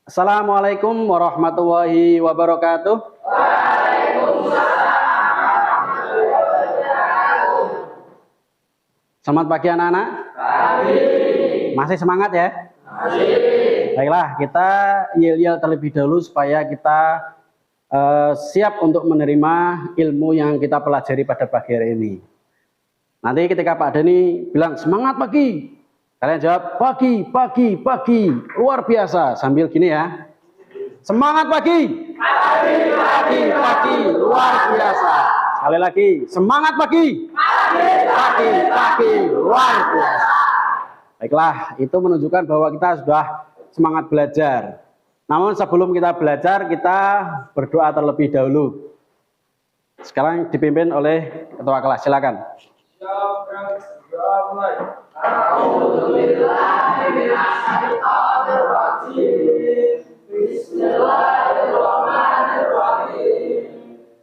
Assalamualaikum warahmatullahi wabarakatuh. Selamat pagi anak-anak. Masih semangat ya? Baiklah, kita yel-yel terlebih dahulu supaya kita siap untuk menerima ilmu yang kita pelajari pada pagi hari ini. Nanti ketika Pak Dani bilang semangat pagi, kalian jawab pagi, pagi, pagi, luar biasa, sambil gini ya. Semangat pagi. Pagi, pagi, pagi, luar biasa. Sekali lagi, semangat pagi. Pagi, pagi, pagi, luar biasa. Baiklah, itu menunjukkan bahwa kita sudah semangat belajar. Namun sebelum kita belajar, kita berdoa terlebih dahulu. Sekarang dipimpin oleh ketua kelas, silakan. Bismillahirrahmanirrahim.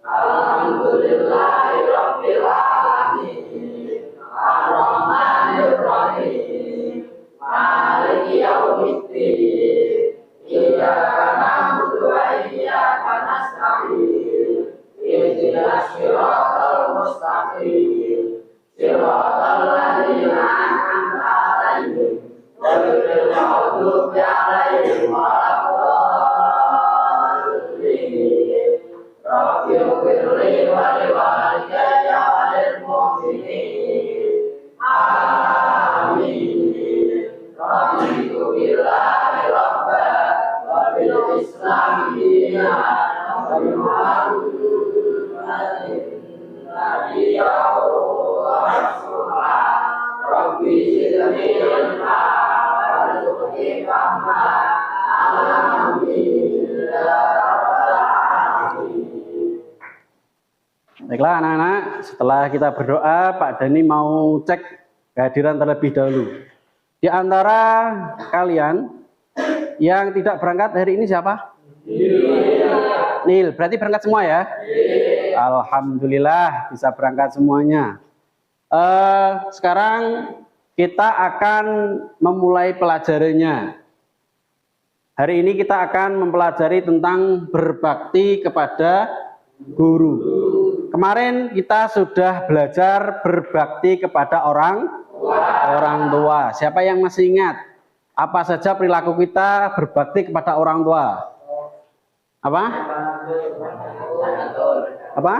Alhamdulillahirabbil alamin. Arrahmanirrahim. Maliki yaumiddin. Iyyaka na'budu wa iyyaka nasta'in. Ihdinas siratal mustaqim. Siratal ladzina an'amta 'alaihim ghairil maghdubi 'alaihim waladdallin. Rabbighfirli wa liwalidayya wa lil mu'minin. Amin. Raditu billahi rabban wa bil islami dinan wa bi Muhammadin nabiyyan wa rasulah. Rabbi zidni ilma warzuqni fahma. Amin ya rabbal alamin. Baiklah anak-anak, setelah kita berdoa, Pak Dani mau cek kehadiran terlebih dahulu. Di antara kalian yang tidak berangkat hari ini siapa? Nil, berarti berangkat semua ya? Alhamdulillah bisa berangkat semuanya. Sekarang kita akan memulai pelajarannya. Hari ini kita akan mempelajari tentang berbakti kepada guru. Kemarin kita sudah belajar berbakti kepada orang tua. Siapa yang masih ingat? Apa saja perilaku kita berbakti kepada orang tua? Apa? Apa?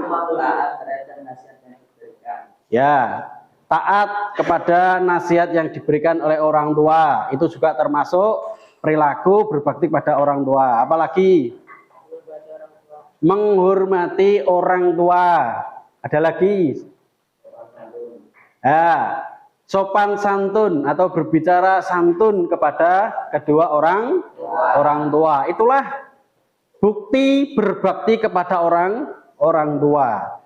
Ya, taat kepada nasihat yang diberikan oleh orang tua. Itu juga termasuk perilaku berbakti pada orang tua. Apalagi? Menghormati orang tua. Ada lagi? Ya, sopan santun atau berbicara santun kepada kedua orang tua. Itulah bukti berbakti kepada orang tua.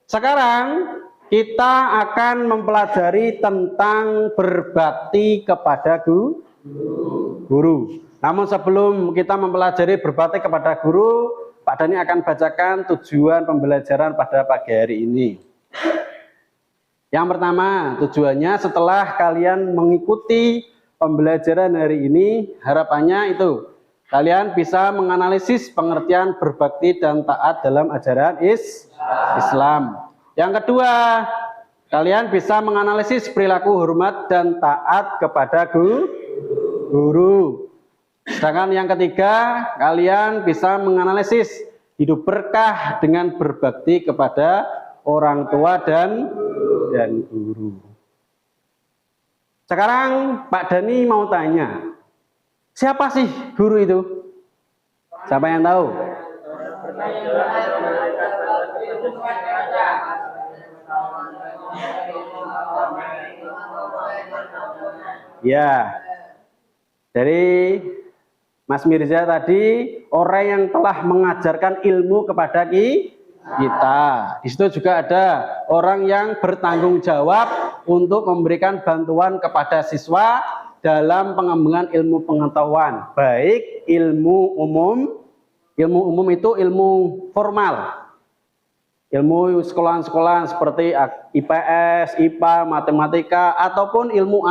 Sekarang kita akan mempelajari tentang berbakti kepada guru. Namun sebelum kita mempelajari berbakti kepada guru, Pak Dani akan bacakan tujuan pembelajaran pada pagi hari ini. Yang pertama, tujuannya setelah kalian mengikuti pembelajaran hari ini, harapannya itu kalian bisa menganalisis pengertian berbakti dan taat dalam ajaran Islam. Yang kedua, kalian bisa menganalisis perilaku hormat dan taat kepada guru. Sedangkan yang ketiga, kalian bisa menganalisis hidup berkah dengan berbakti kepada orang tua dan guru. Sekarang Pak Dani mau tanya, siapa sih guru itu? Siapa yang tahu? Ya, dari Mas Mirza tadi, orang yang telah mengajarkan ilmu kepada kita. Di situ juga ada orang yang bertanggung jawab untuk memberikan bantuan kepada siswa dalam pengembangan ilmu pengetahuan, baik ilmu umum itu ilmu formal, ilmu sekolahan-sekolahan seperti IPS, IPA, matematika, ataupun ilmu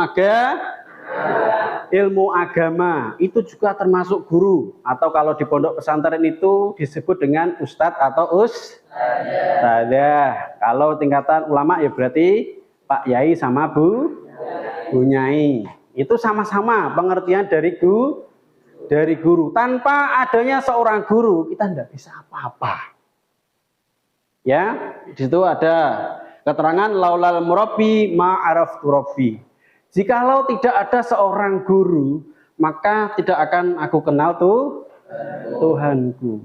ilmu agama itu juga termasuk guru, atau kalau di pondok pesantren itu disebut dengan ustadz atau ustadzah. Kalau tingkatan ulama ya berarti Pak Yai sama Bu Nyai. Itu sama-sama pengertian dari guru. Tanpa adanya seorang guru kita tidak bisa apa-apa. Ya, di situ ada keterangan laulal murabbi ma'araftu rabbi. Jikalau tidak ada seorang guru, maka tidak akan aku kenal Tuhanku.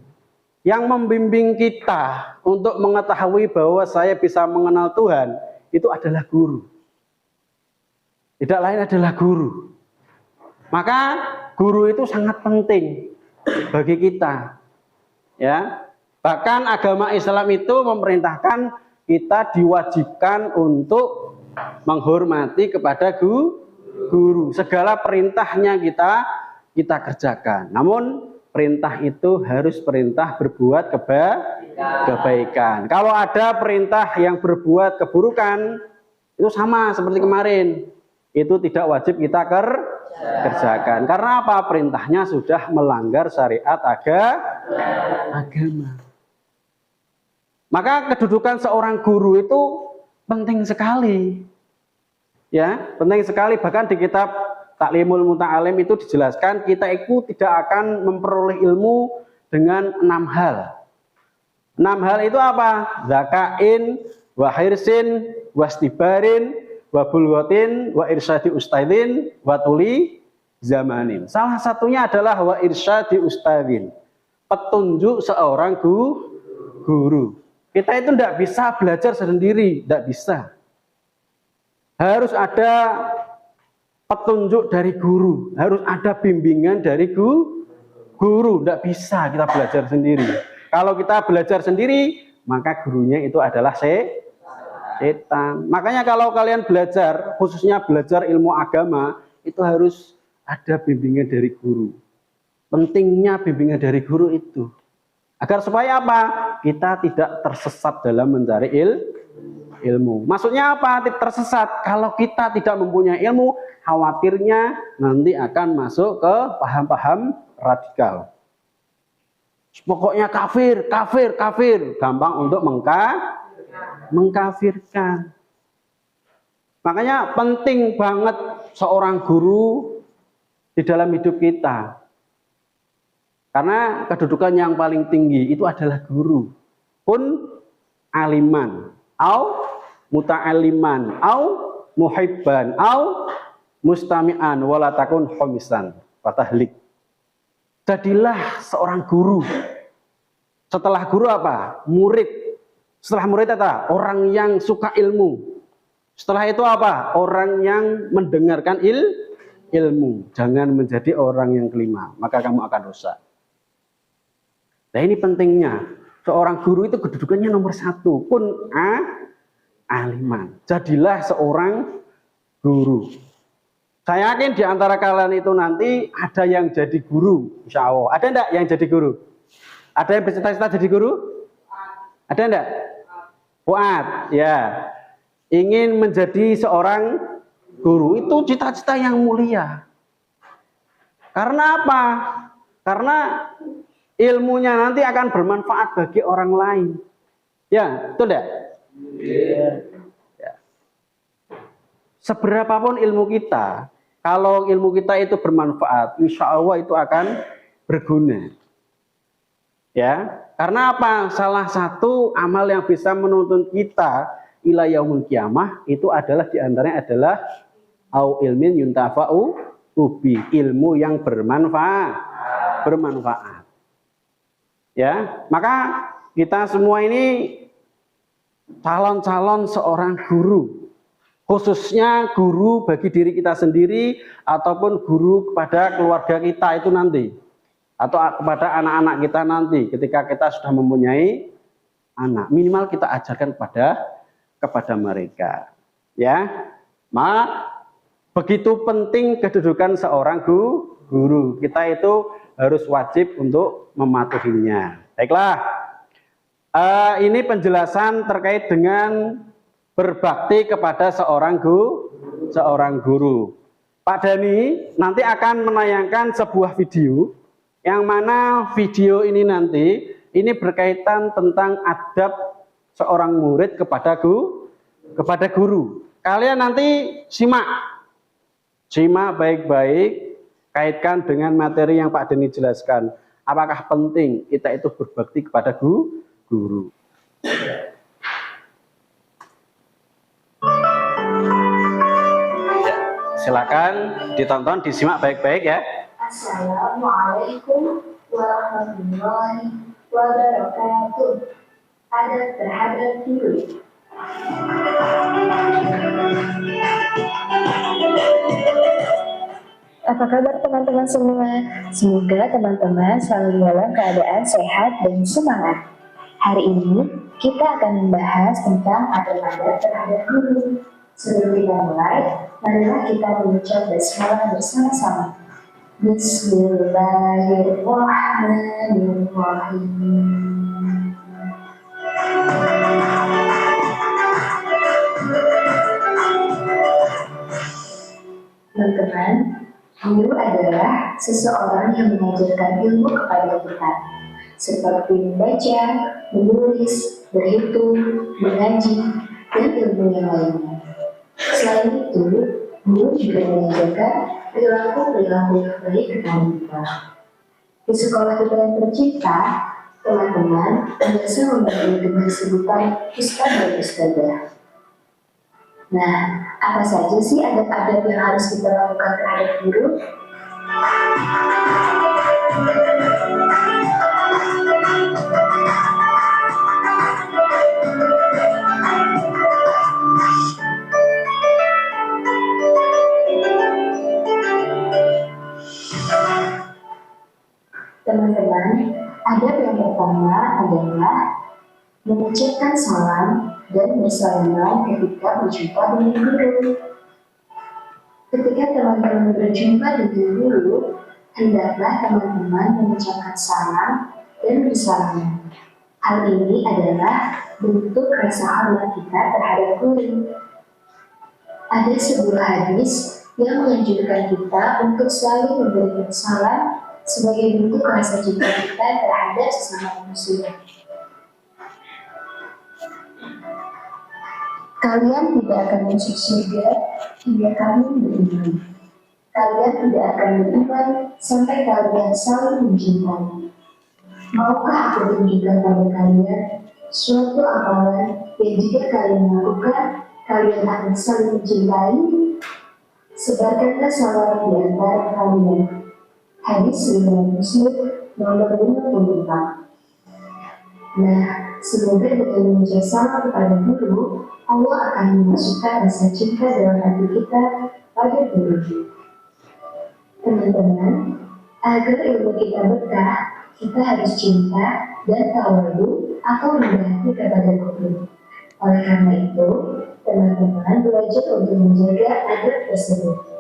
Yang membimbing kita untuk mengetahui bahwa saya bisa mengenal Tuhan, itu adalah guru. Tidak lain adalah guru. Maka guru itu sangat penting bagi kita. Ya. Bahkan agama Islam itu memerintahkan kita diwajibkan untuk menghormati kepada guru. Segala perintahnya kita kerjakan. Namun perintah itu harus perintah berbuat kebaikan. Kalau ada perintah yang berbuat keburukan, itu sama seperti kemarin. Itu tidak wajib kita kerjakan. Karena apa? Perintahnya sudah melanggar syariat agama. Maka kedudukan seorang guru itu penting sekali. Ya, penting sekali. Bahkan di kitab Ta'limul Muta'alim itu dijelaskan kita itu tidak akan memperoleh ilmu dengan 6 hal. 6 hal itu apa? Zakain, wa hirsin, wastibarin, wa bulwatin, wa irsyadi ustadin, wa tuli zamanin. Salah satunya adalah wa irsyadi ustadin. Petunjuk seorang guru. Kita itu tidak bisa belajar sendiri, tidak bisa. Harus ada petunjuk dari guru, harus ada bimbingan dari guru. Tidak bisa kita belajar sendiri. Kalau kita belajar sendiri, maka gurunya itu adalah setan. Makanya kalau kalian belajar, khususnya belajar ilmu agama, itu harus ada bimbingan dari guru. Pentingnya bimbingan dari guru itu. Agar supaya apa? Kita tidak tersesat dalam mencari ilmu. Maksudnya apa? Tersesat. Kalau kita tidak mempunyai ilmu, khawatirnya nanti akan masuk ke paham-paham radikal. Pokoknya kafir. Gampang untuk mengkafirkan. Makanya penting banget seorang guru di dalam hidup kita. Karena kedudukan yang paling tinggi itu adalah guru. Kun aliman, au muta'aliman, au muhibban, au mustami'an, wala takun khomisan, fatahlik. Jadilah seorang guru. Setelah guru apa? Murid. Setelah murid apa? Orang yang suka ilmu. Setelah itu apa? Orang yang mendengarkan ilmu. Jangan menjadi orang yang kelima, maka kamu akan rusak. Nah ini pentingnya. Seorang guru itu kedudukannya nomor 1. Kun aliman. Jadilah seorang guru. Saya yakin di antara kalian itu nanti ada yang jadi guru. Insya Allah. Ada enggak yang jadi guru? Ada yang bercita-cita jadi guru? Ada enggak? Fuad, ya. Ingin menjadi seorang guru. Itu cita-cita yang mulia. Karena apa? Karena ilmunya nanti akan bermanfaat bagi orang lain. Ya, betul enggak? Ya. Seberapapun ilmu kita, kalau ilmu kita itu bermanfaat, insya Allah itu akan berguna. Ya, karena apa? Salah satu amal yang bisa menuntun kita ila yaumul kiamah itu adalah diantaranya adalah au ilmin yuntafa'u ubi, ilmu yang bermanfaat. Ya, maka kita semua ini calon-calon seorang guru, khususnya guru bagi diri kita sendiri ataupun guru kepada keluarga kita itu nanti, atau kepada anak-anak kita nanti ketika kita sudah mempunyai anak, minimal kita ajarkan kepada mereka. Ya, begitu penting kedudukan seorang guru. Kita itu harus wajib untuk mematuhinya. Baiklah, ini penjelasan terkait dengan berbakti kepada seorang guru. Pak Dani nanti akan menayangkan sebuah video, yang mana video ini nanti ini berkaitan tentang adab seorang murid kepada guru. Kalian nanti simak baik-baik, kaitkan dengan materi yang Pak Dani jelaskan. Apakah penting kita itu berbakti kepada guru? Silakan ditonton, disimak baik-baik ya. Assalamualaikum warahmatullahi wabarakatuh. Adab terhadap guru. Apa kabar teman-teman semua? Semoga teman-teman selalu dalam keadaan sehat dan semangat. Hari ini kita akan membahas tentang adab-adab terhadap guru. Sebelum kita mulai, marilah kita mengucap basmalah bersama-sama. Bismillahirrahmanirrahim. Teman-teman, guru adalah seseorang yang mengajarkan ilmu kepada kita, seperti membaca, menulis, berhitung, mengaji, dan ilmu yang lainnya. Selain itu, guru juga mengajarkan perilaku-perilaku yang baik kepada kita. Di sekolah kita yang tercinta, teman-teman biasa memberi dengan sebutan ustaz dan ustazah. Nah, apa saja sih adab-adab yang harus kita lakukan terhadap guru? Teman-teman, adab yang pertama adalah mengucapkan salam dan bersalaman ketika berjumpa dengan guru. Ketika teman-teman berjumpa dengan guru, hendaklah teman-teman mengucapkan salam dan bersalaman. Hal ini adalah bentuk rasa hormat kita terhadap guru. Ada sebuah hadis yang menganjurkan kita untuk selalu memberikan salam sebagai bentuk rasa cinta kita terhadap sesama manusia. Kalian tidak akan masuk surga hingga kalian beriman. Kalian tidak akan beriman sampai kalian saling mencintai. Maukah aku tunjukkan pada kalian suatu amalan yang jika kalian lakukan, kalian akan saling mencintai? Sebarkanlah salam di antara kalian. Hadis riwayat Muslim nomor 54. Nah, semoga dengan mengucap salam kepada guru, Allah akan memasukkan rasa cinta dalam hati kita pada guru. Teman-teman, agar ilmu kita berkah, kita harus cinta dan tawadu atau rendah hati kepada guru. Oleh karena itu, teman-teman belajar untuk menjaga adab tersebut.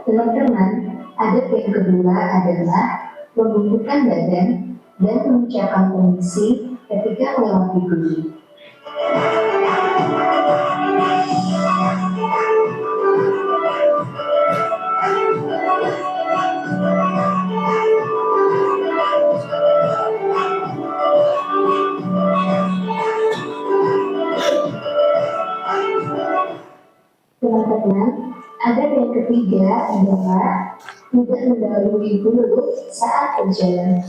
Teman-teman, adab yang kedua adalah membungkukkan badan dan mengucapkan permisi ketika melewati guru. Teman-teman, adab yang ketiga adalah tidak mendahului guru saat berjalan.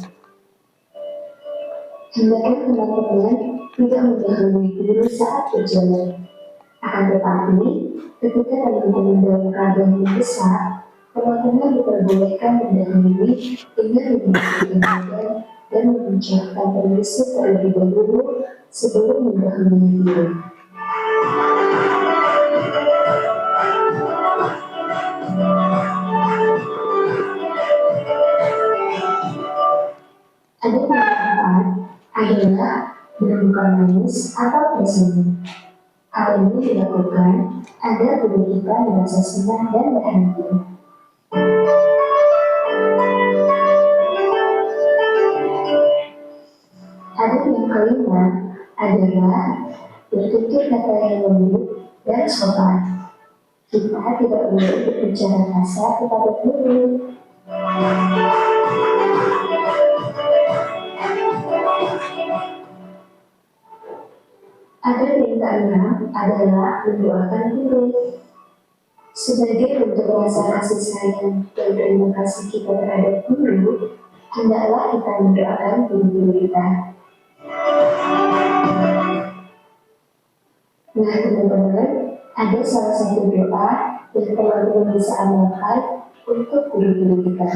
Hendaknya teman-teman tidak mendahului guru saat berjalan. Akan tetapi, ketika teman-teman dalam keadaan mendesak, teman-teman diperbolehkan mendahului dengan membungkukkan badan dan mengucapkan permisi terlebih dahulu sebelum mendahului guru. Adab yang keempat adalah berbuka manis atau tersenyum. Hal ini dilakukan agar tubuh kita merasa senang dan bahagia. kelima adalah bertutur kata yang lembut dan sopan. Kita tidak boleh berbicara kasar kepada guru. Adat yang keenam adalah mendoakan guru. Sebagai bentuk rasa kasih sayang dan terima kasih kita terhadap guru, hendaklah kita mendoakan guru-guru kita. Nah teman-teman, ada salah satu doa yang teman-teman bisa amalkan untuk guru-guru kita.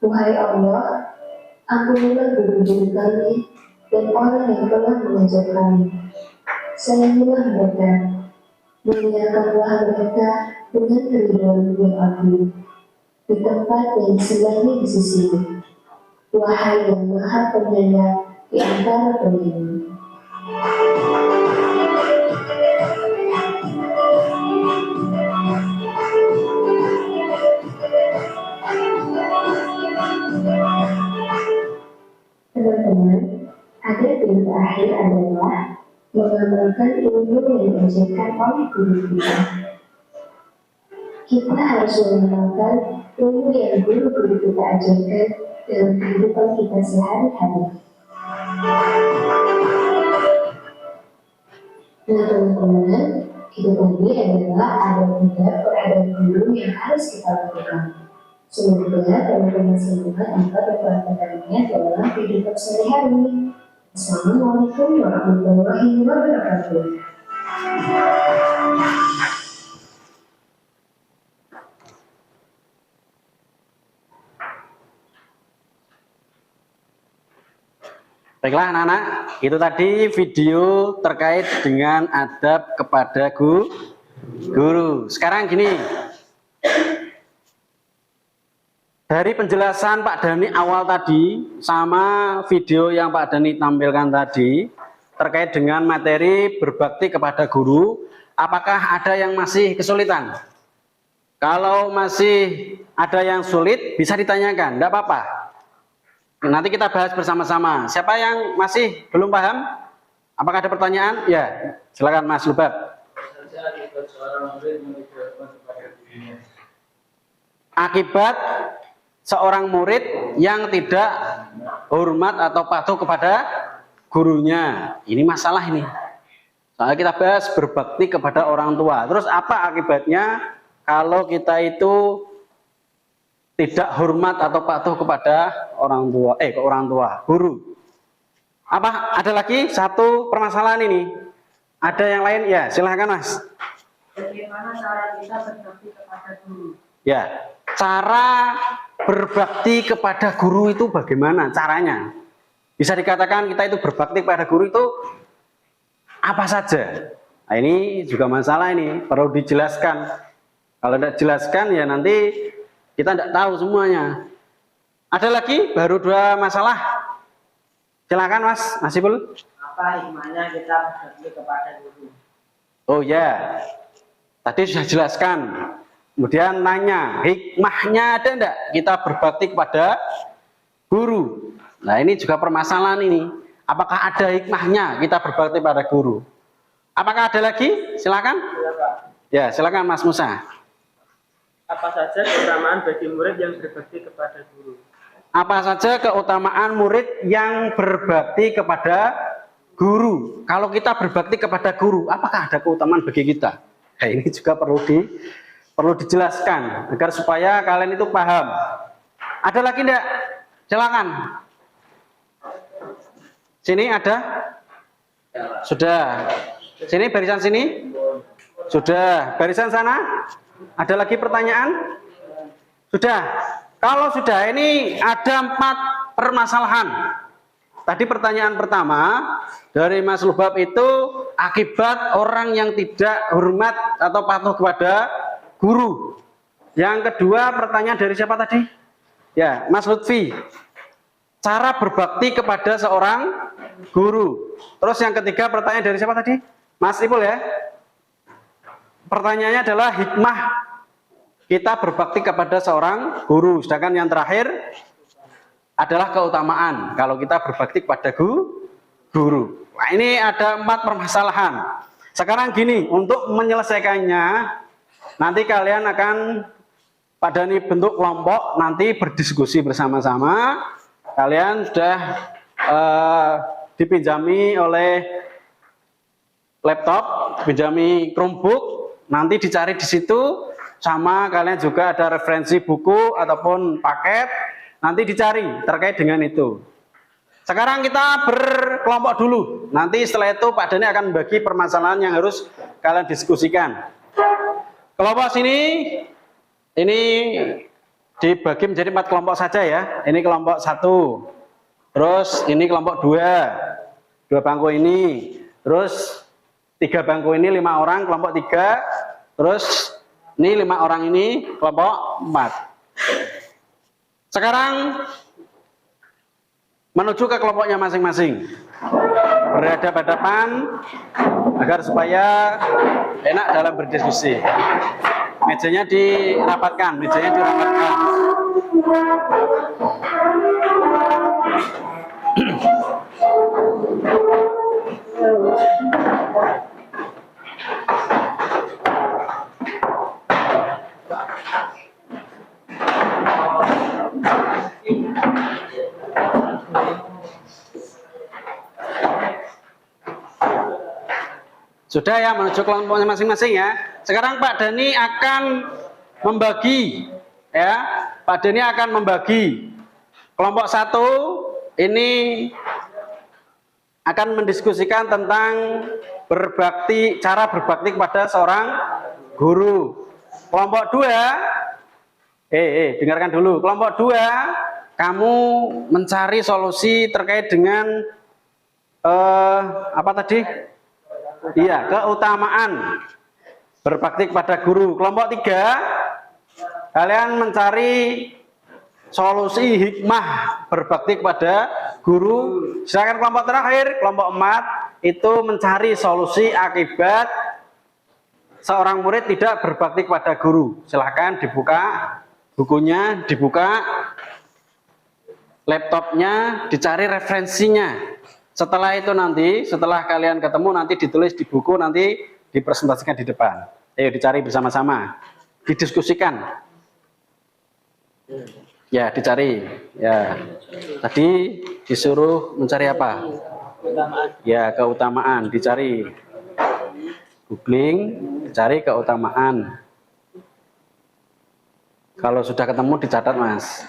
Wahai Allah, ampunilah guru-guru kami dan orang yang telah mengajar kami. Sayangilah mereka, muliakanlah mereka dengan keridhaan yang agung di tempat yang sebenarnya di sisimu. Wahai yang Maha Penyayang di antara penyayang. Teman-teman, adat yang terakhir adalah mengamalkan ilmu yang diajarkan oleh guru kita. Kita harus mengamalkan ilmu yang guru-guru kita ajarkan dalam kehidupan kita sehari-hari. Nah teman-teman, itu tadi adalah adat-adat peradaban guru yang harus kita lakukan. Semoga teman-teman semua dapat mempraktikkannya dalam kehidupan sehari-hari. Assalamualaikum warahmatullahi wabarakatuh. Baiklah anak-anak, itu tadi video terkait dengan adab kepada guru. Sekarang gini, dari penjelasan Pak Dhani awal tadi sama video yang Pak Dhani tampilkan tadi terkait dengan materi berbakti kepada guru, apakah ada yang masih kesulitan? Kalau masih ada yang sulit bisa ditanyakan, tidak apa-apa. Nanti kita bahas bersama-sama. Siapa yang masih belum paham? Apakah ada pertanyaan? Ya, silakan Mas Lubab. Akibat seorang murid yang tidak hormat atau patuh kepada gurunya. Ini masalah ini. Soalnya kita bahas berbakti kepada orang tua. Terus apa akibatnya kalau kita itu tidak hormat atau patuh kepada orang tua, guru. Apa ada lagi satu permasalahan ini? Ada yang lain? Ya, silahkan Mas. Bagaimana cara kita berbakti kepada guru? Ya, cara berbakti kepada guru itu bagaimana caranya? Bisa dikatakan kita itu berbakti kepada guru itu apa saja? Nah, ini juga masalah ini, perlu dijelaskan. Kalau tidak dijelaskan ya nanti kita tidak tahu semuanya. Ada lagi baru 2 masalah. Silakan Mas Nasibul. Apa hikmahnya kita berbakti kepada guru? Oh ya, tadi sudah jelaskan. Kemudian nanya, hikmahnya ada enggak kita berbakti kepada guru? Nah ini juga permasalahan ini. Apakah ada hikmahnya kita berbakti pada guru? Apakah ada lagi? Silakan. Ya, silakan Mas Musa. Apa saja keutamaan bagi murid yang berbakti kepada guru? Apa saja keutamaan murid yang berbakti kepada guru? Kalau kita berbakti kepada guru, apakah ada keutamaan bagi kita? Nah, ini juga perlu dijelaskan agar supaya kalian itu paham. Ada lagi enggak? Silakan. Sini ada? Sudah. Sini barisan sini? Sudah. Barisan sana? Ada lagi pertanyaan? Sudah. Kalau sudah, ini ada 4 permasalahan. Tadi pertanyaan pertama dari Mas Lubab itu akibat orang yang tidak hormat atau patuh kepada guru. Yang kedua pertanyaan dari siapa tadi? Ya, Mas Lutfi. Cara berbakti kepada seorang guru. Terus yang ketiga pertanyaan dari siapa tadi? Mas Ipul ya. Pertanyaannya adalah hikmah kita berbakti kepada seorang guru. Sedangkan yang terakhir adalah keutamaan kalau kita berbakti kepada guru. Nah, ini ada 4 permasalahan. Sekarang gini, untuk menyelesaikannya nanti kalian akan pada ini bentuk kelompok, nanti berdiskusi bersama-sama. Kalian sudah dipinjami oleh laptop, dipinjami Chromebook, nanti dicari di situ. Sama kalian juga ada referensi buku ataupun paket, nanti dicari terkait dengan itu. Sekarang kita berkelompok dulu. Nanti setelah itu Pak Dani akan membagi permasalahan yang harus kalian diskusikan. Kelompok sini ini dibagi menjadi 4 kelompok saja ya. Ini kelompok 1. Terus ini kelompok 2. 2 bangku ini. Terus 3 bangku ini 5 orang, kelompok 3. Terus ini 5 orang ini kelompok 4. Sekarang menuju ke kelompoknya masing-masing. Berhadapan-hadapan agar supaya enak dalam berdiskusi. Mejanya dirapatkan, Sudah ya, menuju kelompoknya masing-masing ya. Sekarang Pak Dani akan membagi ya. Pak Dani akan membagi kelompok 1 ini akan mendiskusikan tentang cara berbakti kepada seorang guru. Kelompok 2 dengarkan dulu. Kelompok 2 kamu mencari solusi terkait dengan apa tadi? Iya, keutamaan berbakti kepada guru. Kelompok 3 kalian mencari solusi hikmah berbakti kepada guru. Sedangkan kelompok terakhir, kelompok 4 itu mencari solusi akibat seorang murid tidak berbakti kepada guru. Silahkan dibuka bukunya, dibuka laptopnya, dicari referensinya. Setelah itu nanti, setelah kalian ketemu nanti ditulis di buku, nanti dipresentasikan di depan. Ayo dicari bersama-sama, didiskusikan. Ya, dicari. Ya, tadi disuruh mencari apa? Ya, keutamaan. Dicari. Googling, dicari keutamaan. Kalau sudah ketemu dicatat, Mas.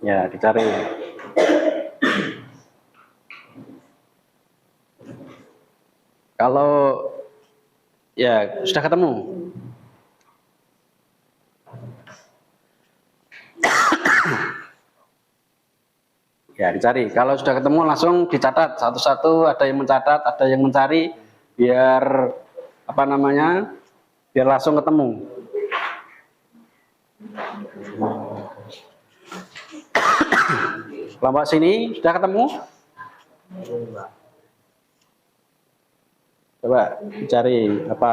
Ya, dicari. Kalau ya sudah ketemu. Ya, dicari. Kalau sudah ketemu langsung dicatat satu-satu, ada yang mencatat, ada yang mencari biar apa namanya? Biar langsung ketemu. Kelompok sini sudah ketemu? Coba cari apa?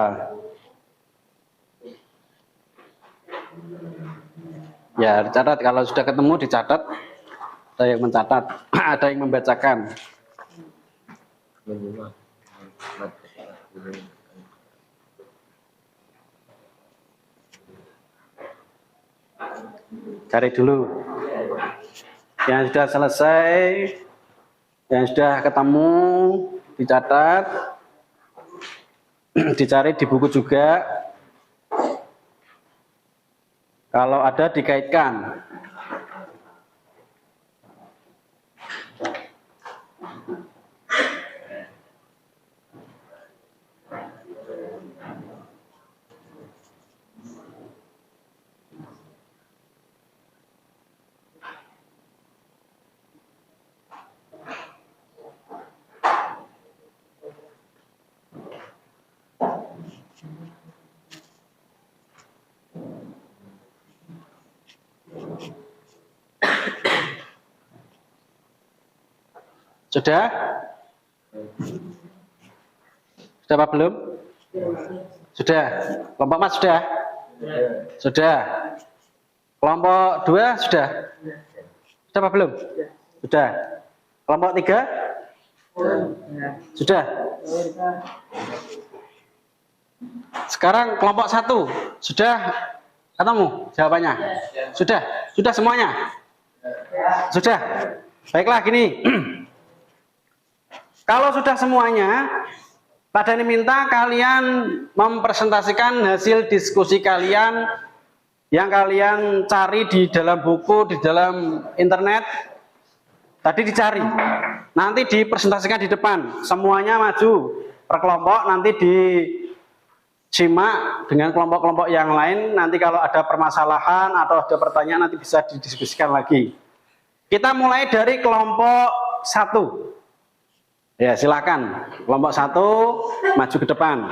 Ya, dicatat. Kalau sudah ketemu dicatat. Ada yang mencatat, ada yang membacakan. Cari dulu. Yang sudah selesai, yang sudah ketemu, dicatat, dicari di buku juga. Kalau ada dikaitkan. Sudah? Sudah apa belum? Sudah. Kelompok 4 sudah? Sudah. Kelompok 2 sudah? Sudah apa belum? Sudah. Kelompok 3? Sudah. Sekarang kelompok 1 sudah ketemu jawabannya? Sudah. Sudah semuanya? Sudah. Baiklah gini. Kalau sudah semuanya, Pak Dhani minta kalian mempresentasikan hasil diskusi kalian yang kalian cari di dalam buku, di dalam internet. Tadi dicari. Nanti dipresentasikan di depan. Semuanya maju per kelompok, nanti disimak dengan kelompok-kelompok yang lain. Nanti kalau ada permasalahan atau ada pertanyaan nanti bisa didiskusikan lagi. Kita mulai dari kelompok 1. Ya, silakan. Kelompok 1 maju ke depan.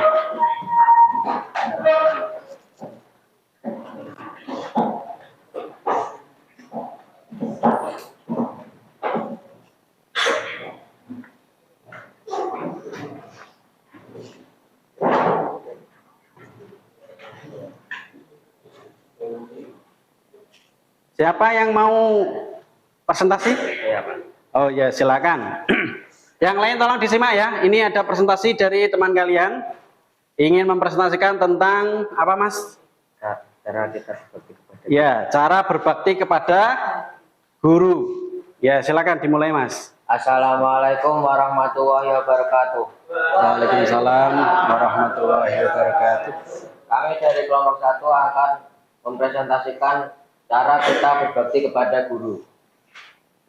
Siapa yang mau presentasi? Oh ya, silakan. Yang lain tolong disimak ya. Ini ada presentasi dari teman kalian. Ingin mempresentasikan tentang apa, Mas? Cara kita berbakti kepada Ya, cara berbakti kepada guru. Ya, silakan dimulai, Mas. Assalamualaikum warahmatullahi wabarakatuh. Waalaikumsalam warahmatullahi wabarakatuh. Kami dari kelompok 1 akan mempresentasikan cara kita berbakti kepada guru.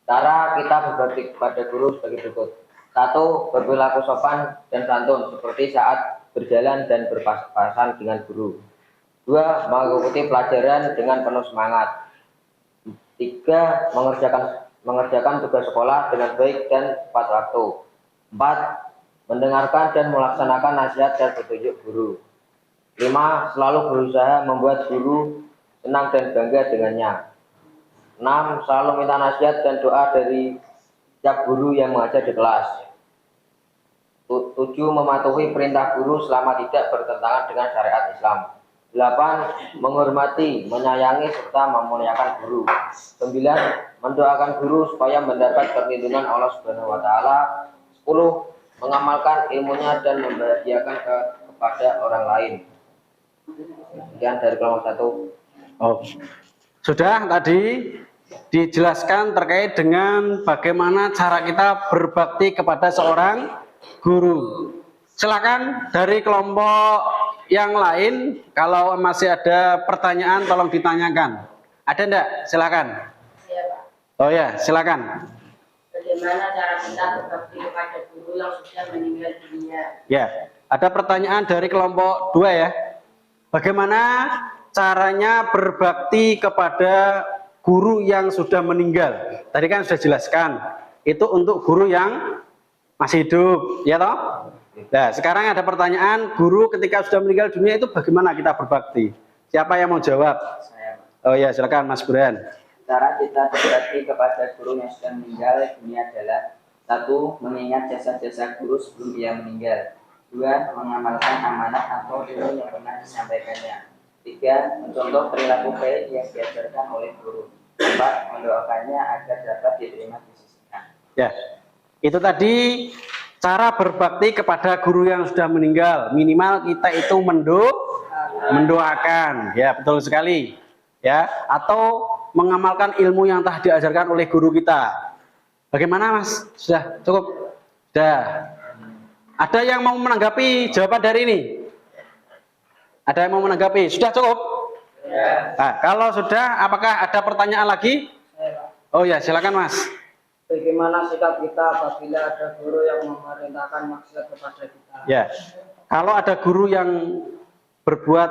Cara kita berbakti kepada guru sebagai berikut. 1. Berperilaku sopan dan santun seperti saat berjalan dan berpapasan dengan guru. 2. Mengikuti pelajaran dengan penuh semangat. 3. Mengerjakan tugas sekolah dengan baik dan tepat waktu. 4. Mendengarkan dan melaksanakan nasihat dan petunjuk guru. 5. Selalu berusaha membuat guru senang dan bangga dengannya. 6. Selalu minta nasihat dan doa dari setiap guru yang mengajar di kelas. 7. Mematuhi perintah guru selama tidak bertentangan dengan syariat Islam. 8. Menghormati, menyayangi, serta memuliakan guru. 9. Mendoakan guru supaya mendapat perlindungan Allah Subhanahu wa Ta'ala. 10. Mengamalkan ilmunya dan membahagiakan kepada orang lain. Sekian dari kelompok 1. Oh, sudah tadi dijelaskan terkait dengan bagaimana cara kita berbakti kepada seorang guru. Silakan dari kelompok yang lain, kalau masih ada pertanyaan tolong ditanyakan. Ada enggak? Silakan. Ya, Pak. Oh ya, silakan. Bagaimana cara kita berbakti kepada guru yang sudah meninggal dunia? Ya, ada pertanyaan dari kelompok 2 ya. Bagaimana caranya berbakti kepada guru yang sudah meninggal? Tadi kan sudah jelaskan, itu untuk guru yang masih hidup, ya toh? Nah, sekarang ada pertanyaan, guru ketika sudah meninggal dunia itu bagaimana kita berbakti? Siapa yang mau jawab? Saya. Oh ya, silakan Mas Burhan. Cara kita berbakti kepada guru yang sudah meninggal dunia adalah 1. Mengingat jasa-jasa guru sebelum ia meninggal. 2. Mengamalkan amanat atau ilmu yang pernah disampaikannya. 3. Mencontoh perilaku baik yang diajarkan oleh guru. 4. Mendoakannya agar dapat diterima di sisinya. Ya, itu tadi cara berbakti kepada guru yang sudah meninggal. Minimal kita itu mendoakan, ya betul sekali. Ya, atau mengamalkan ilmu yang telah diajarkan oleh guru kita. Bagaimana, Mas? Sudah cukup? Sudah. Ada yang mau menanggapi jawaban dari ini? Ada yang mau menanggapi? Sudah cukup? Ya. Nah, kalau sudah, apakah ada pertanyaan lagi? Oh ya, silakan Mas. Bagaimana sikap kita apabila ada guru yang memerintahkan maksiat kepada kita? Ya, kalau ada guru yang berbuat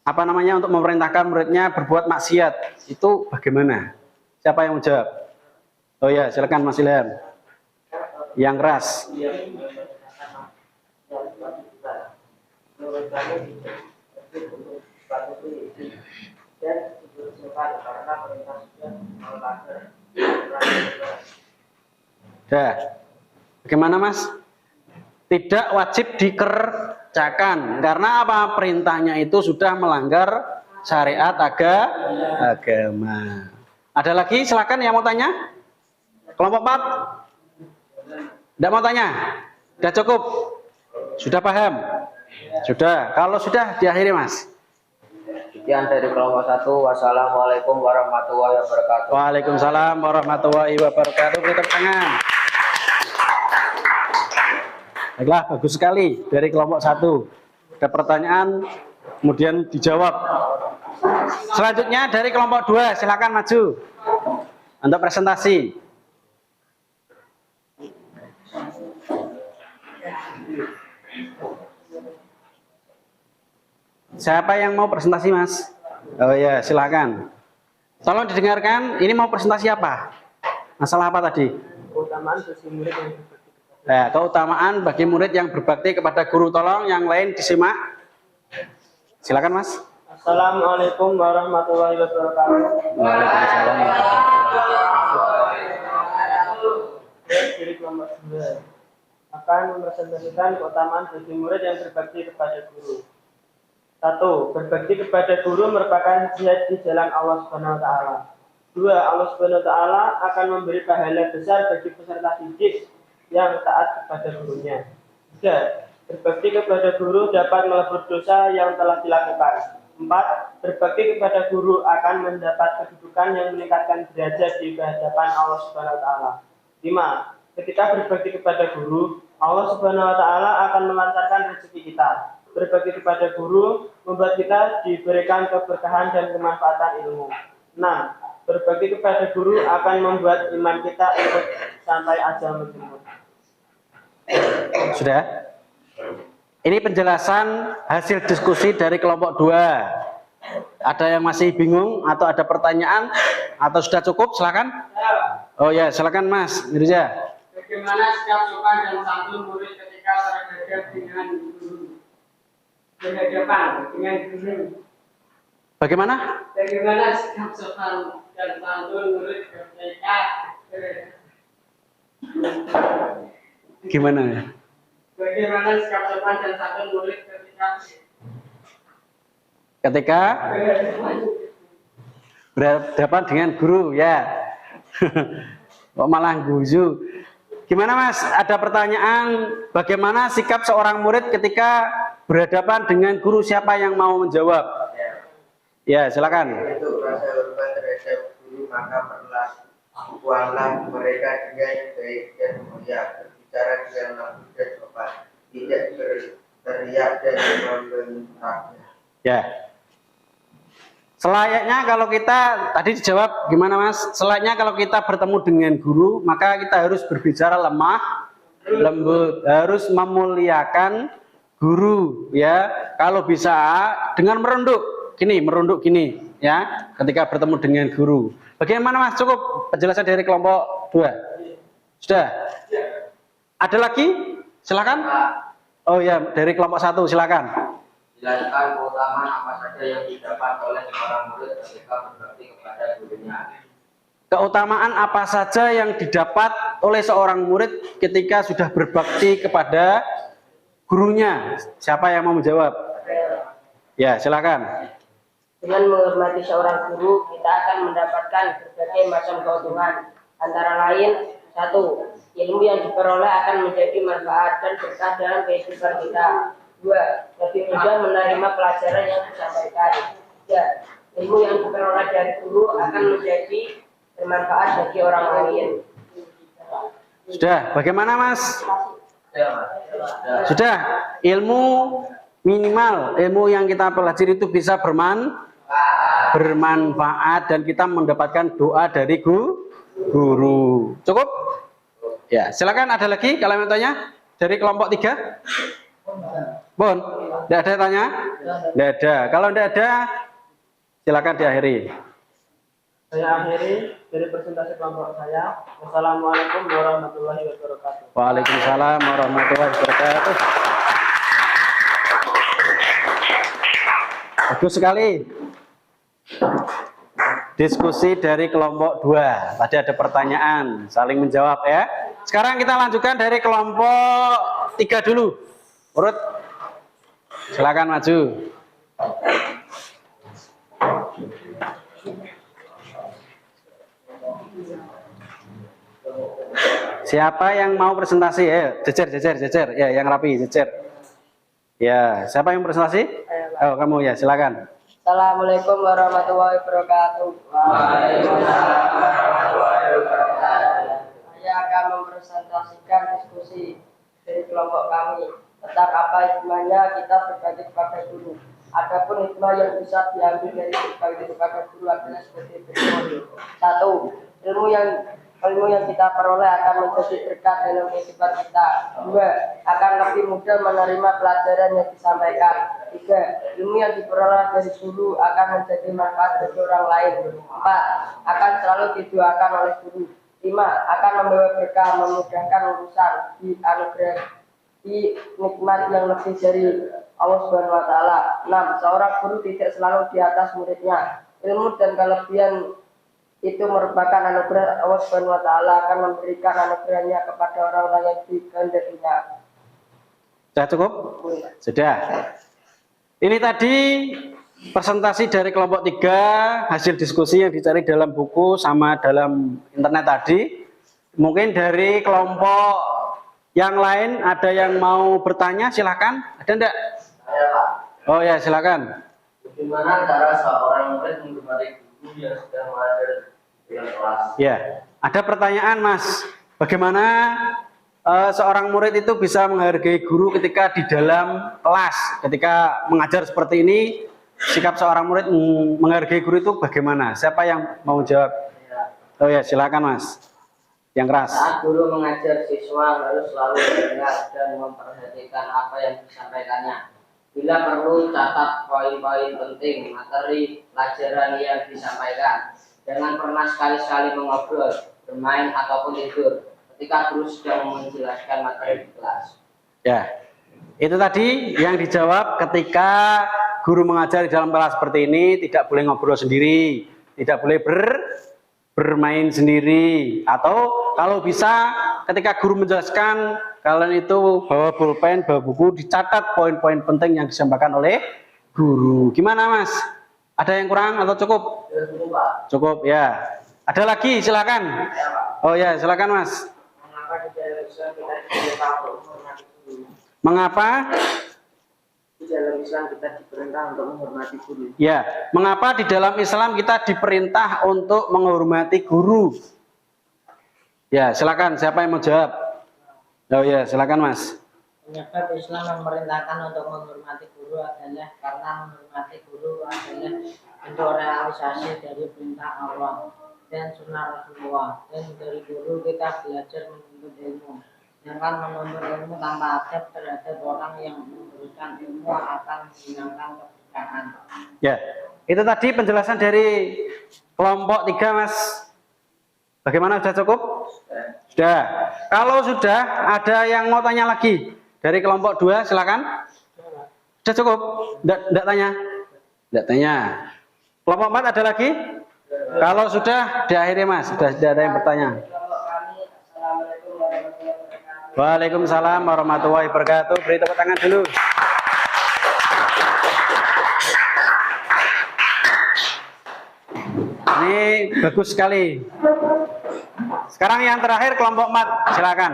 untuk memerintahkan muridnya berbuat maksiat, itu bagaimana? Siapa yang mau jawab? Oh ya, silakan Mas Ilham. Yang keras. Menurut kami untuk patuhi dan diusulkan karena perintah sudah melanggar. Sudah. Bagaimana Mas? Tidak wajib dikerjakan. Karena apa? Perintahnya itu sudah melanggar syariat agama. Ada lagi? Silakan yang mau tanya. Kelompok 4. Tidak mau tanya? Sudah cukup? Sudah paham? Sudah. Kalau sudah, diakhiri Mas. Sekian dari kelompok 1. Wassalamualaikum warahmatullahi wabarakatuh. Waalaikumsalam warahmatullahi wabarakatuh. Beri tepuk tangan. Baiklah, bagus sekali dari kelompok 1. Ada pertanyaan, kemudian dijawab. Selanjutnya dari kelompok 2, silakan maju untuk presentasi. Siapa yang mau presentasi, Mas? Oh ya, silakan. Tolong didengarkan, ini mau presentasi apa? Masalah apa tadi? Keutamaan bagi murid yang berbakti. Nah, keutamaan bagi murid yang berbakti kepada guru. Tolong yang lain disimak. Silakan, Mas. Assalamualaikum warahmatullahi wabarakatuh. Waalaikumsalam. Dari kelompok 2 akan mempresentasikan keutamaan bagi murid yang berbakti kepada guru. 1. Berbakti kepada guru merupakan jihad di jalan Allah Subhanahu wa taala. 2. Allah Subhanahu wa taala akan memberi pahala besar bagi peserta didik yang taat kepada gurunya. 3. Berbakti kepada guru dapat melebur dosa yang telah dilakukan. 4. Berbakti kepada guru akan mendapat kedudukan yang meningkatkan derajat di hadapan Allah Subhanahu wa taala. 5. Ketika berbakti kepada guru, Allah Subhanahu wa taala akan melancarkan rezeki kita. Berbakti kepada guru membuat kita diberikan keberkahan dan kemanfaatan ilmu. 6. Berbakti kepada guru akan membuat iman kita ikut sampai ajal menjemput. Sudah? Ini penjelasan hasil diskusi dari kelompok 2. Ada yang masih bingung atau ada pertanyaan atau sudah cukup? Silakan. Oh ya, silakan Mas Mirza. Bagaimana sikap sopan dan santun murid ketika berhadapan dengan guru? Berhadapan dengan guru. Bagaimana? Bagaimana sikap sopan dan santun murid ketika Gimana? Bagaimana sikap sopan dan santun murid Ketika berhadapan dengan guru, ya. Kok malah guzu? Gimana Mas? Ada pertanyaan, bagaimana sikap seorang murid ketika berhadapan dengan guru? Siapa yang mau menjawab? Ya, silakan. Untuk rasa hormat terhadap guru, maka perlakukanlah mereka dengan baik dan mulia, berbicara dengan lembut dan sopan, tidak berteriak dan membentak. Ya. Selayaknya kalau kita, tadi dijawab gimana Mas? Selayaknya kalau kita bertemu dengan guru, maka kita harus berbicara lemah, lembut, harus memuliakan guru, ya. Kalau bisa dengan merunduk gini, ya. Ketika bertemu dengan guru. Bagaimana Mas? Cukup penjelasan dari kelompok 2. Sudah? Ada lagi? Silakan. Oh ya, dari kelompok 1 silakan. Jelaskan keutamaan apa saja yang didapat oleh seorang murid ketika berbakti kepada gurunya. Keutamaan apa saja yang didapat oleh seorang murid ketika sudah berbakti kepada gurunya? Siapa yang mau menjawab? Ya, silakan. Dengan menghormati seorang guru, kita akan mendapatkan berbagai macam keuntungan. Antara lain, 1. Ilmu yang diperoleh akan menjadi manfaat dan berkah dalam kehidupan kita. 2. Lebih mudah menerima pelajaran yang disampaikan. 3. Ilmu yang diperoleh dari guru akan menjadi bermanfaat bagi orang lain. Sudah, bagaimana Mas? Sudah, ilmu minimal, ilmu yang kita pelajari itu bisa bermanfaat dan kita mendapatkan doa dari guru. Cukup? Ya, silakan ada lagi kalau mau tanya dari kelompok 3. Bon, tidak ada tanya? Tidak ada. Kalau tidak ada, silakan diakhiri. Saya akhiri dari presentasi kelompok saya. Wassalamualaikum warahmatullahi wabarakatuh. Waalaikumsalam warahmatullahi wabarakatuh. Bagus sekali. Diskusi dari kelompok 2. Tadi ada pertanyaan, saling menjawab ya. sekarang kita lanjutkan dari kelompok 3 dulu. Urut, silakan maju. Siapa yang mau presentasi? Jejer. Ya, yang rapi, jejer. Ya, siapa yang presentasi? Oh, kamu ya, silakan. Assalamualaikum warahmatullahi wabarakatuh. Waalaikumsalam warahmatullahi wabarakatuh. Saya akan mempresentasikan diskusi dari kelompok kami tentang apa hikmahnya kita berbagi kepada guru. Adapun hikmah yang bisa diambil dari berbagi kepada guru adalah seperti berikut. 1. Ilmu yang kita peroleh akan menjadi berkat dalam kehidupan kita. 2. Akan lebih mudah menerima pelajaran yang disampaikan. 3. Ilmu yang diperoleh dari guru akan menjadi manfaat bagi orang lain. 4. Akan selalu didoakan oleh guru. 5. Akan membawa berkah, memudahkan urusan, di nikmat yang lebih dari Allah Subhanahu wa taala. 6. Seorang guru tidak selalu di atas muridnya. Ilmu dan kelebihan itu merupakan anugerah Allah Subhanahu wa taala, akan memberikan anugerahnya kepada orang-orang yang dikehendakinya. Sudah cukup? Sudah. Ini tadi presentasi dari kelompok 3, hasil diskusi yang dicari dalam buku sama dalam internet tadi. Mungkin dari kelompok yang lain ada yang mau bertanya, silahkan. Ada enggak? Saya Pak, Oh ya, silakan. bagaimana cara seorang murid menghormati guru yang sedang mengajar di kelas? Ya, ada pertanyaan Mas. Bagaimana seorang murid itu bisa menghargai guru ketika di dalam kelas, ketika mengajar seperti ini, sikap seorang murid menghargai guru itu bagaimana? Siapa yang mau jawab? Oh ya, silakan Mas. Yang keras. Saat guru mengajar, siswa harus selalu mendengar dan memperhatikan apa yang disampaikannya. Bila perlu, catat poin-poin penting materi pelajaran yang disampaikan. Jangan pernah sekali-sekali mengobrol, bermain, ataupun tidur ketika guru sedang menjelaskan materi di kelas. Ya, itu tadi yang dijawab ketika guru mengajar di dalam kelas seperti ini, tidak boleh ngobrol sendiri, tidak boleh bermain sendiri, atau kalau bisa ketika guru menjelaskan, kalian itu bawa pulpen, bawa buku, dicatat poin-poin penting yang disampaikan oleh guru. Gimana Mas? Ada yang kurang atau cukup? Cukup ya. Ada lagi, silakan. Oh ya, silakan Mas. Mengapa Di dalam Islam kita diperintah untuk menghormati guru. Ya, mengapa di dalam Islam kita diperintah untuk menghormati guru? Ya, silakan. Siapa yang mau jawab? Oh ya, silakan Mas. Penyebab Islam memerintahkan untuk menghormati guru adalah karena menghormati guru adalah bentuk realisasi dari perintah Allah dan sunnah Rasulullah. Dan dari guru kita belajar menuntut ilmu. Sedangkan menuntut ilmu tanpa adab terhadap orang yang memberikan ilmu akan menghilangkan keberkahan. Ya, itu tadi penjelasan dari kelompok 3 Mas. Bagaimana, sudah cukup? Sudah. Kalau sudah, ada yang mau tanya lagi dari kelompok 2, silakan. Sudah cukup? Enggak tanya? Enggak tanya. Kelompok 4 ada lagi? Kalau sudah, diakhiri Mas. Sudah ada yang bertanya. Waalaikumsalam warahmatullahi wabarakatuh. Beri tepuk tangan dulu. Ini bagus sekali. Sekarang yang terakhir kelompok 4, silakan.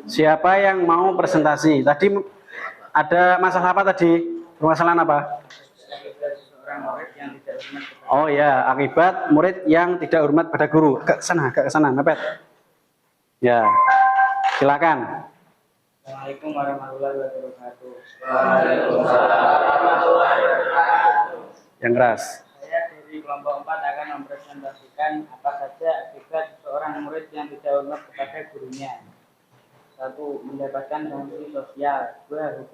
Siapa yang mau presentasi? Tadi ada masalah apa tadi? Permasalahan apa? Oh ya, akibat murid yang tidak hormat pada guru. Ke sana, mepet. Ya, silakan. Assalamualaikum warahmatullahi wabarakatuh. Waalaikumsalam warahmatullahi wabarakatuh. Yang keras. Saya dari kelompok 4 akan mempresentasikan apa saja akibat seorang murid yang tidak hormat kepada gurunya. 1. Mendapatkan sanksi sosial. 2.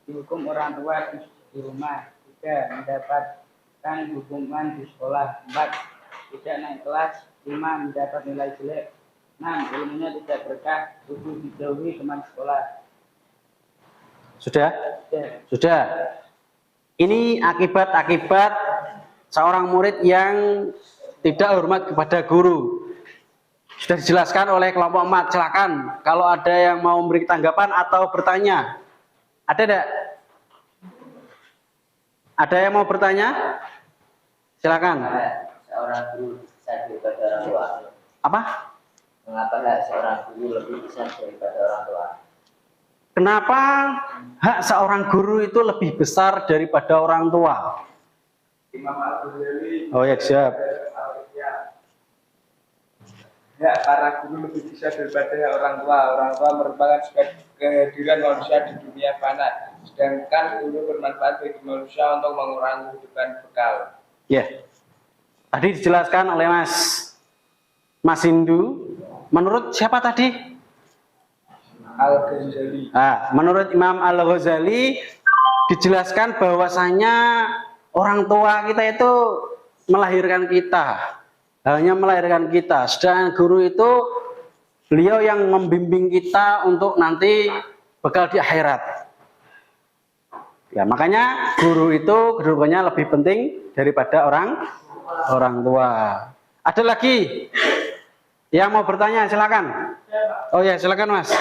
Dihukum orang tua di rumah. 3. Mendapatkan hukuman di sekolah. 4. Tidak naik kelas. 5. Mendapat nilai jelek. 6. ilmunya tidak berkah, tubuh dijauhi teman sekolah. Sudah? Sudah. Ini akibat-akibat seorang murid yang tidak hormat kepada guru. Sudah dijelaskan oleh kelompok 4. Silakan kalau ada yang mau memberi tanggapan atau bertanya. Ada tidak? Ada yang mau bertanya? Silakan. Seorang guru bisa daripada orang tua. Apa? Mengapa hak seorang guru lebih besar daripada orang tua? Kenapa hak seorang guru itu lebih besar daripada orang tua? Imam Al-Ghazali. Oh ya, siap. Ya, para guru lebih bisa daripada orang tua. Orang tua merupakan sebagai kehadiran manusia di dunia fana. Sedangkan guru bermanfaat bagi manusia untuk mengurangi kehidupan bekal. Ya. Tadi dijelaskan oleh Mas Hindu. Menurut siapa tadi? Al-Ghazali. Menurut Imam Al-Ghazali dijelaskan bahwasanya orang tua kita itu melahirkan kita. Hanya melahirkan kita. Sedangkan guru itu beliau yang membimbing kita untuk nanti bekal di akhirat. Ya, makanya guru itu kedudukannya lebih penting daripada orang tua. Ada lagi yang mau bertanya, silakan. Oh ya, silakan Mas.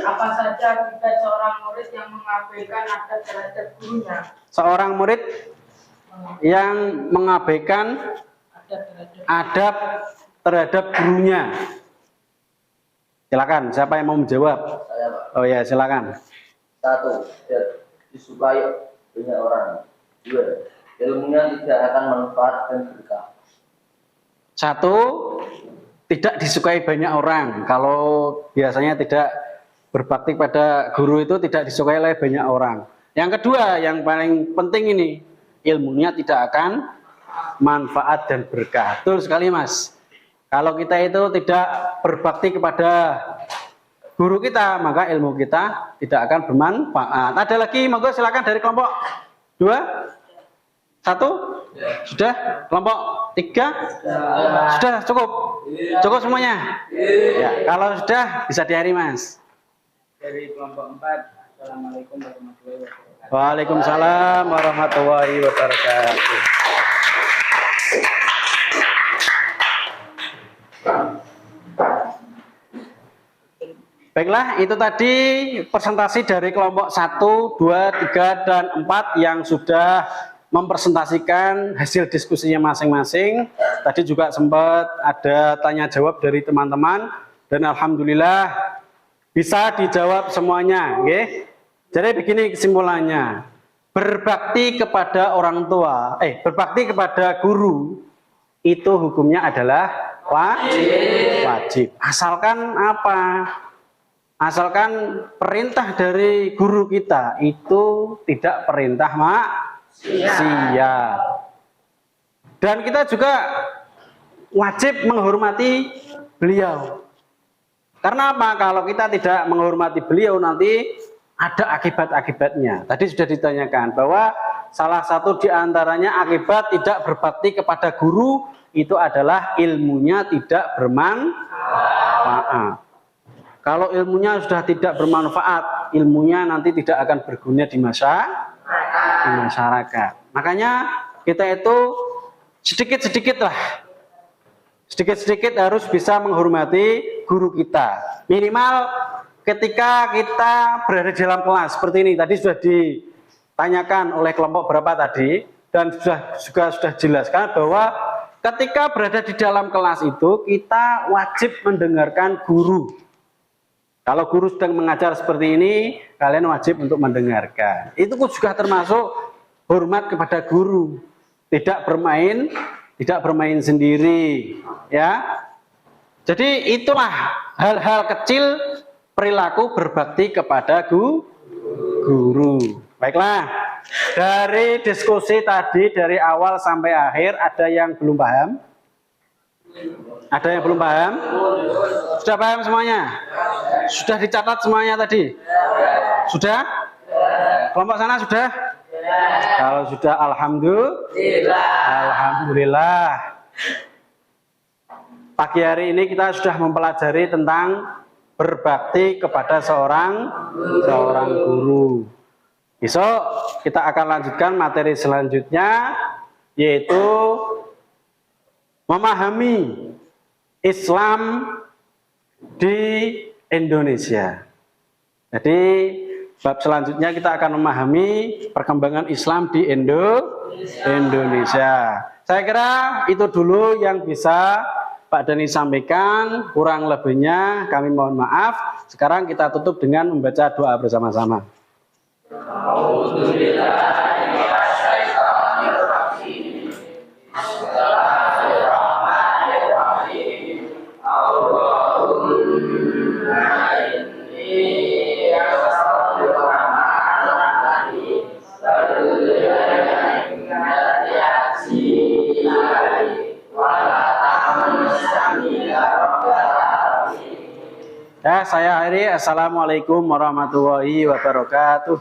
Apa saja akibat seorang murid yang mengabaikan adab terhadap gurunya? Seorang murid yang mengabaikan adab terhadap gurunya. Silakan, siapa yang mau menjawab? Saya, Pak. Oh ya, silakan. 1. Tidak disukai banyak orang. 2. Ilmunya tidak akan manfaat dan berkah. 1. Tidak disukai banyak orang. Kalau biasanya tidak berbakti pada guru itu tidak disukai oleh banyak orang. Yang kedua, yang paling penting ini, ilmunya tidak akan manfaat dan berkah. Betul sekali Mas. Kalau kita itu tidak berbakti kepada guru kita, maka ilmu kita tidak akan bermanfaat. Ada lagi, monggo silakan dari kelompok 2, 1, sudah, kelompok 3, sudah cukup, cukup semuanya. Ya, kalau sudah bisa diakhiri Mas. Dari kelompok 4, Assalamualaikum warahmatullahi wabarakatuh. Waalaikumsalam warahmatullahi wabarakatuh. Baiklah, itu tadi presentasi dari kelompok 1, 2, 3, dan 4 yang sudah mempresentasikan hasil diskusinya masing-masing. Tadi juga sempat ada tanya jawab dari teman-teman dan alhamdulillah bisa dijawab semuanya, okay? Jadi begini kesimpulannya. Berbakti kepada orang tua, berbakti kepada guru itu hukumnya adalah wajib. Asalkan apa? Asalkan perintah dari guru kita itu tidak perintah maksiat. Dan kita juga wajib menghormati beliau. Karena apa? Kalau kita tidak menghormati beliau nanti ada akibat-akibatnya. Tadi sudah ditanyakan bahwa salah satu di antaranya akibat tidak berbakti kepada guru itu adalah ilmunya tidak bermanfaat. Kalau ilmunya sudah tidak bermanfaat, ilmunya nanti tidak akan berguna di masyarakat. Makanya kita itu sedikit-sedikit harus bisa menghormati guru kita. Minimal ketika kita berada di dalam kelas seperti ini, tadi sudah ditanyakan oleh kelompok berapa tadi, dan sudah jelaskan bahwa ketika berada di dalam kelas itu kita wajib mendengarkan guru. Kalau guru sedang mengajar seperti ini, kalian wajib untuk mendengarkan. Itu juga termasuk hormat kepada guru. Tidak bermain sendiri, ya. Jadi itulah hal-hal kecil perilaku berbakti kepada guru. Baiklah, dari diskusi tadi dari awal sampai akhir ada yang belum paham? Ada yang belum paham? Sudah paham semuanya? Sudah dicatat semuanya tadi? Sudah? Kelompok sana sudah? Kalau sudah, alhamdulillah. pagi hari ini kita sudah mempelajari tentang berbakti kepada seorang guru. Besok kita akan lanjutkan materi selanjutnya, yaitu memahami Islam di Indonesia. Jadi bab selanjutnya kita akan memahami perkembangan Islam di Indonesia. Saya kira itu dulu yang bisa Pak Dani sampaikan, kurang lebihnya kami mohon maaf. Sekarang kita tutup dengan membaca doa bersama-sama. Ya, saya akhiri. Assalamualaikum warahmatullahi wabarakatuh.